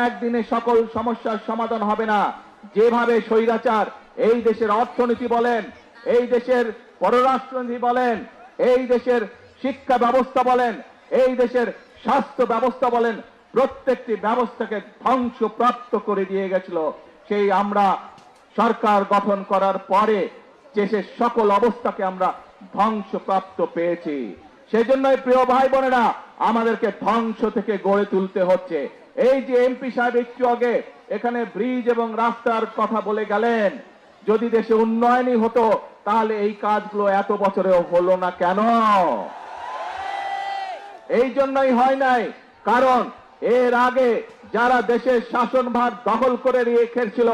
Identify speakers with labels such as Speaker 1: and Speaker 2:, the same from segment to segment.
Speaker 1: একদিনে সকল সমস্যার সমাধান হবে না। যেভাবে স্বৈরাচার এই দেশের অর্থনীতি বলেন, এই দেশের পররাষ্ট্রনীতি বলেন, এই দেশের শিক্ষা ব্যবস্থা বলেন, এই দেশের স্বাস্থ্য ব্যবস্থা বলেন, প্রত্যেকটি ব্যবস্থাকে ধ্বংসপ্রাপ্ত করে দিয়ে গেছিল। সেই আমরা সরকার গঠন করার পরে দেশের সকল অবস্থাকে আমরা ধ্বংসপ্রাপ্ত পেয়েছি। সেজন্যই প্রিয় ভাই বোনেরা, আমাদেরকে ধ্বংস থেকে গড়ে তুলতে হচ্ছে। এই যে এমপি সাহেব একটু আগে এখানে ব্রিজ এবং রাস্তার কথা বলে গেলেন, যদি দেশে উন্নয়নই হতো তাহলে এই কাজগুলো এত বছরেও হলো না কেন? এই জন্যই হয় নাই, কারণ এর আগে যারা দেশের শাসনভার দখল করে রেখেছিল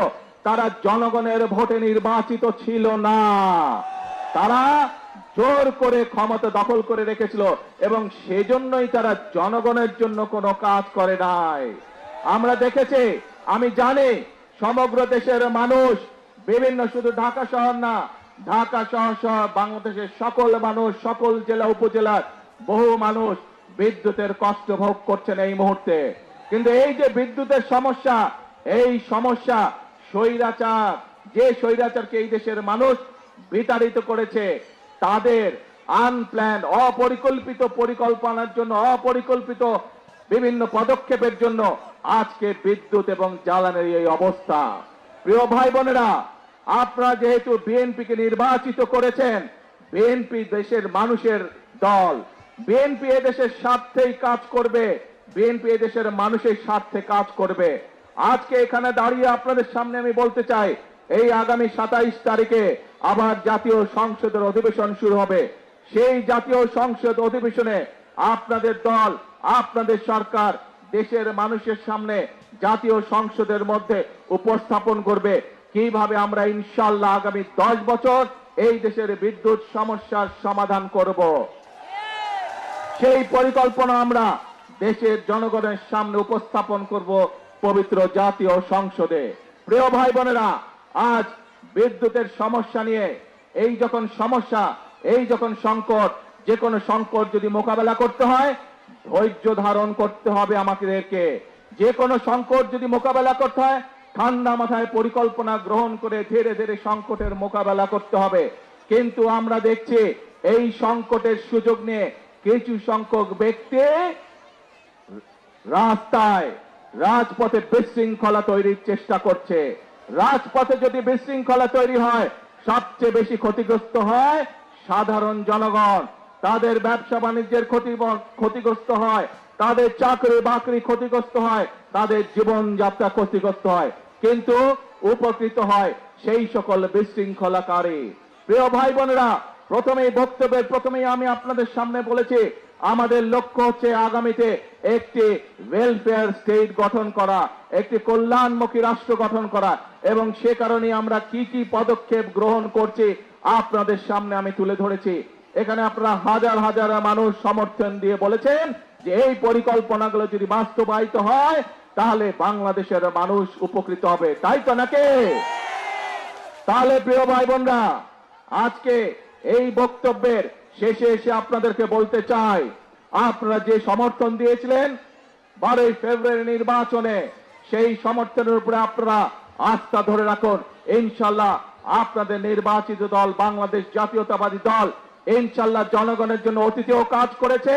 Speaker 1: তারা জনগণের ভোটে নির্বাচিত ছিল না। তারা জোর করে ক্ষমতা দখল করে রেখেছিল এবং সেজন্যই তারা জনগণের জন্য কোনো কাজ করে নাই। আমরা দেখেছি, আমি জানি সমগ্র দেশের মানুষ, বিভিন্ন শুধু ঢাকা শহর না, ঢাকা শহর সহ বাংলাদেশের সকল মানুষ, সকল জেলা উপজেলার বহু মানুষ বিদ্যুতের কষ্ট ভোগ করছেন এই মুহূর্তে। কিন্তু এই যে বিদ্যুতের সমস্যা, এই সমস্যা স্বৈরাচার, যে স্বৈরাচারকে এই দেশের মানুষ বিতাড়িত করেছে, তাদের আনপ্ল্যান অপরিকল্পিত পরিকল্পনার জন্য, অপরিকল্পিত বিভিন্ন পদক্ষেপের জন্য আজকে বিদ্যুৎ এবং জ্বালানির এই অবস্থা। প্রিয় ভাই বোনেরা, আপনারা যেহেতু বিএনপিকে নির্বাচিত করেছেন, বিএনপি দেশের মানুষের দল, বিএনপি এদেশের স্বার্থেই কাজ করবে, বিএনপি এদেশের মানুষের স্বার্থে কাজ করবে। আজকে এখানে দাঁড়িয়ে আপনাদের সামনে আমি বলতে চাই, এই আগামী 27 তারিখে আবার জাতীয় সংসদের অধিবেশন শুরু হবে। সেই জাতীয় সংসদ অধিবেশনে আপনাদের দল, আপনাদের সরকার দেশের মানুষের সামনে জাতীয় সংসদের মধ্যে উপস্থাপন করবে কিভাবে আমরা ইনশাআল্লাহ আগামী 10 বছর এই দেশের বিদ্যুৎ সমস্যার সমাধান করব। সেই পরিকল্পনা আমরা দেশের জনগণের সামনে উপস্থাপন করব পবিত্র জাতীয় সংসদে। প্রিয় ভাই বোনেরা, আজ বিদ্যুতের সমস্যা নিয়ে এই যখন সমস্যা, এই যখন সংকট, যে কোনো সংকট যদি মোকাবেলা করতে হয় ধৈর্য ধারণ করতে হবে আমাদেরকে। যে কোনো সংকট যদি মোকাবেলা করতে হয় ঠান্ডা মাথায় পরিকল্পনা গ্রহণ করে ধীরে ধীরে সংকটের মোকাবেলা করতে হবে। কিন্তু আমরা দেখছি এই সংকটের সুযোগ নিয়ে কিছু সংখ্যক ব্যক্তি রাস্তায়, রাজপথে বিশৃঙ্খলা তৈরির চেষ্টা করছে। রাজপথে যদি বিশৃঙ্খলা তৈরি হয় সবচেয়ে বেশি ক্ষতিগ্রস্ত হয় সাধারণ জনগণ। তাদের ব্যবসা বাণিজ্যের ক্ষতিগ্রস্ত হয়, তাদের চাকরি বাকরি ক্ষতিগ্রস্ত হয়, তাদের জীবনযাত্রা ক্ষতিগ্রস্ত হয়, কিন্তু উপকৃত হয় সেই সকল বিশৃঙ্খলাকারী। প্রিয় ভাই বোনেরা, প্রথমেই বক্তব্যের প্রথমেই আমি আপনাদের সামনে বলেছি, আমাদের লক্ষ্য হচ্ছে আগামীতে একটি ওয়েলফেয়ার স্টেট গঠন করা, একটি কল্যাণমুখী রাষ্ট্র গঠন করা, এবং সে কারণে আমরা কি কি পদক্ষেপ গ্রহণ করছি আপনাদের সামনে আমি তুলে ধরেছি। এখানে আপনারা হাজার হাজার মানুষ সমর্থন দিয়ে বলেছেন যে এই পরিকল্পনাগুলো যদি বাস্তবায়িত হয় তাহলে বাংলাদেশের মানুষ উপকৃত হবে, তাই তো নাকি? তাহলে প্রিয় ভাই বোনরা, আজকে এই বক্তব্যের শেষে এসে আপনাদেরকে বলতে চাই, আপনারা যে সমর্থন দিয়েছিলেন 12 ফেব্রুয়ারি নির্বাচনে, সেই সমর্থনের উপরে আপনারা আস্থা ধরে রাখুন। ইনশাআল্লাহ আপনাদের নির্বাচিত দল বাংলাদেশ জাতীয়তাবাদী দল ইনশাআল্লাহ জনগণের জন্য অতীতেও কাজ করেছে,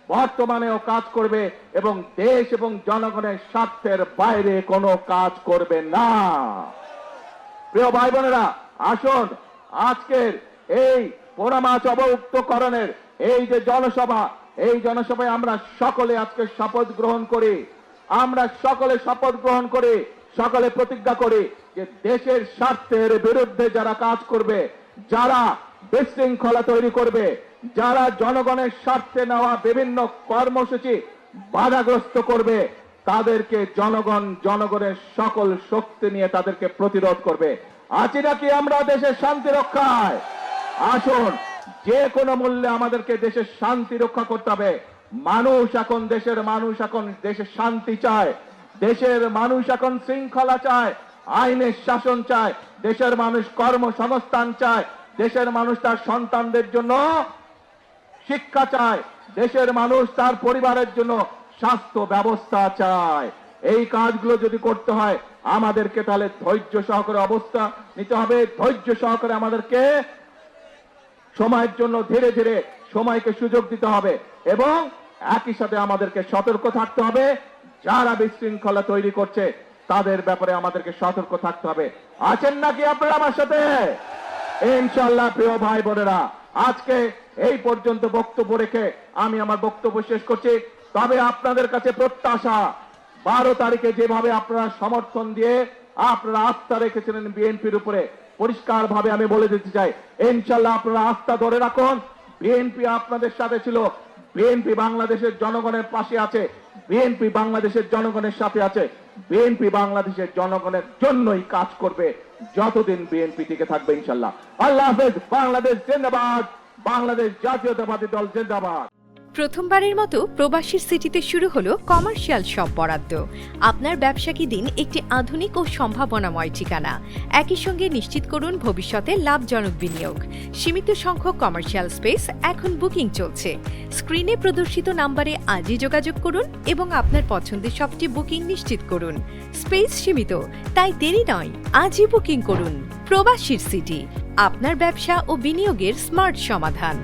Speaker 1: বর্তমানেও কাজ করবে এবং দেশ এবং জনগণের স্বার্থের বাইরে কোনো কাজ করবে না। প্রিয় ভাই বোনেরা, আসুন আজকের এই পোড়ামাছ অবমুক্তকরণের এই যে জনসভা, এই জনসভায় আমরা সকলে আজকে শপথ গ্রহণ করি। আমরা সকলে শপথ গ্রহণ করি, সকলে প্রতিজ্ঞা করি যে দেশের স্বার্থের বিরুদ্ধে যারা কাজ করবে, যারা বিশৃঙ্খলা তৈরি করবে, যারা জনগণের স্বার্থে নেওয়া বিভিন্ন কর্মসূচি বাধাগ্রস্ত করবে, তাদেরকে জনগণ জনগণের সকল শক্তি নিয়ে তাদেরকে প্রতিরোধ করবে। আছি নাকি আমরা দেশের শান্তি রক্ষায়? আসুন, যে কোনো মূল্যে আমাদেরকে দেশের শান্তি রক্ষা করতে হবে। মানুষ এখন, দেশের মানুষ এখন দেশের শান্তি চায়, দেশের মানুষ এখন শৃঙ্খলা চায়, আইনের শাসন চায়, দেশের মানুষ কর্মসংস্থান চায়, দেশের মানুষ তার সন্তানদের জন্য শিক্ষা চায়, দেশের মানুষ তার পরিবারের জন্য স্বাস্থ্য ব্যবস্থা চায়। এই কাজগুলো যদি করতে হয় আমাদেরকে তাহলে ধৈর্য সহকারে অবস্থা নিতে হবে, ধৈর্য সহকারে আমাদেরকে সময়ের জন্য ধীরে ধীরে সময়কে সুযোগ দিতে হবে এবং একই সাথে আমাদেরকে সতর্ক থাকতে হবে। যারা বিশৃঙ্খলা তৈরি করছে তাদের ব্যাপারে আমাদেরকে সতর্ক থাকতে হবে। আছেন নাকি আপনারা আমার সাথে? ইনশাআল্লাহ প্রিয় ভাই বোনেরা, আজকে এই পর্যন্ত বক্তব্য রেখে আমি আমার বক্তব্য শেষ করছি। তবে আপনাদের কাছে প্রত্যাশা, 12 তারিখে যেভাবে আপনারা সমর্থন দিয়ে আপনারা আস্থা রেখেছিলেন বিএনপির উপরে, পরিষ্কার ভাবে আমি বলে দিতে চাই, ইনশাআল্লাহ আপনারা আস্থা ধরে রাখুন। বিএনপি আপনাদের সাথে ছিল, বিএনপি বাংলাদেশের জনগণের পাশে আছে, বিএনপি বাংলাদেশের জনগণের সাথে আছে, বিএনপি বাংলাদেশের জনগণের জন্যই কাজ করবে যতদিন বিএনপি টিকে থাকবে ইনশাআল্লাহ। আল্লাহ হাফেজ। বাংলাদেশ জিন্দাবাদ, বাংলাদেশ জাতীয়তাবাদী দল জিন্দাবাদ।
Speaker 2: প্রথমবারের মতো প্রবাসীর সিটিতে শুরু হলো কমার্শিয়াল শপ বরাদ্দ। আপনার ব্যবসাকে দিন একটি আধুনিক ও সম্ভাবনাময় ঠিকানা। একই সঙ্গে নিশ্চিত করুন ভবিষ্যতে লাভজনক বিনিয়োগ। সীমিত সংখ্যক কমার্শিয়াল স্পেস এখন বুকিং চলছে। স্ক্রিনে প্রদর্শিত নাম্বারে আজই যোগাযোগ করুন এবং আপনার পছন্দের শপটি বুকিং নিশ্চিত করুন। স্পেস সীমিত, তাই দেরি নয়, আজই বুকিং করুন। প্রবাসীর সিটি, আপনার ব্যবসা ও বিনিয়োগের স্মার্ট সমাধান।